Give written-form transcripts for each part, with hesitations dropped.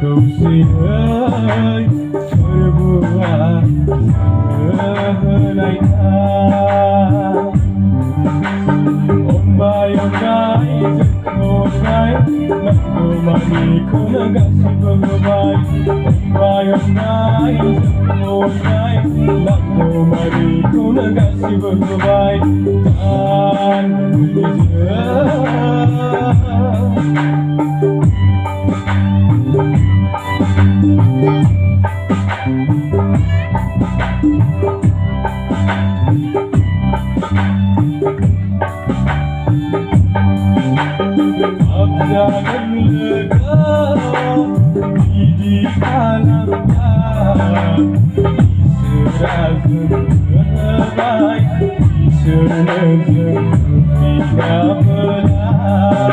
Kau siai berbuat senaikan Ombai-ombai sekonai Nangkumani ku nagasi berbay Ombai-ombai sekonai Nangkumani ku nagasi berbay Dan jangan lega di alamnya Diserahkan terbaik Diserahkan tidak benar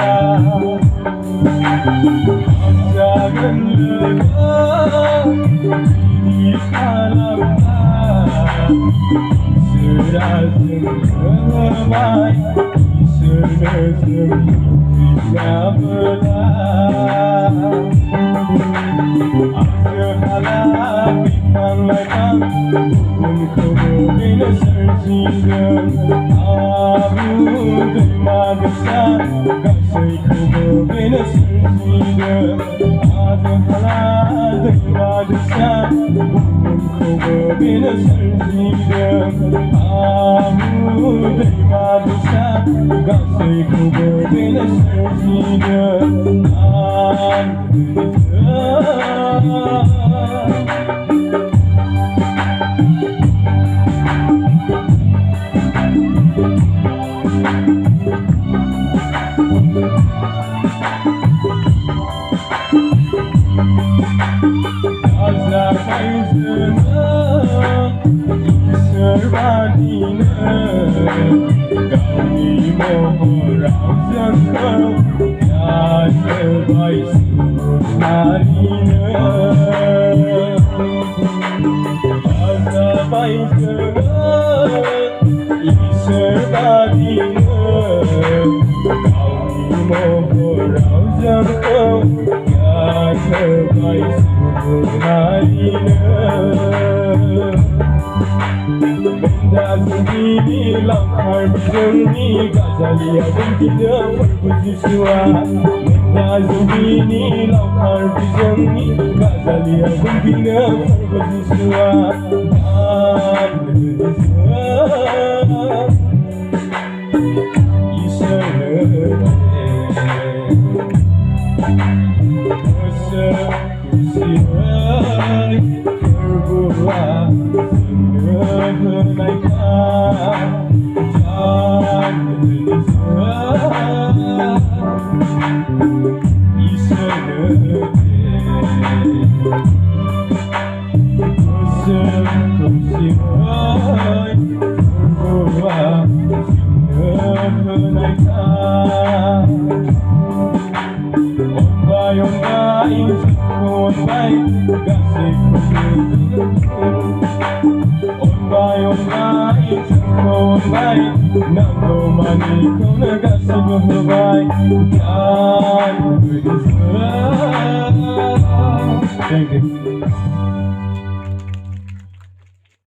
Jangan lega di alamnya Diserahkan terbaik Diserahkan tidak benar Sehalah bintang layang Hukum kebina sersigan Abu terima besar Kasih kebina sersigan Sehalah terima besar Hukum kebina sersigan Abu terima besar Kasih kebina sersigan Gazalia berbina berpujusua Mendazubini laukar bijami Gazalia berbina berpujusua Dan berbujusua Isyarat Persekusian berbuat senaikan Thank you.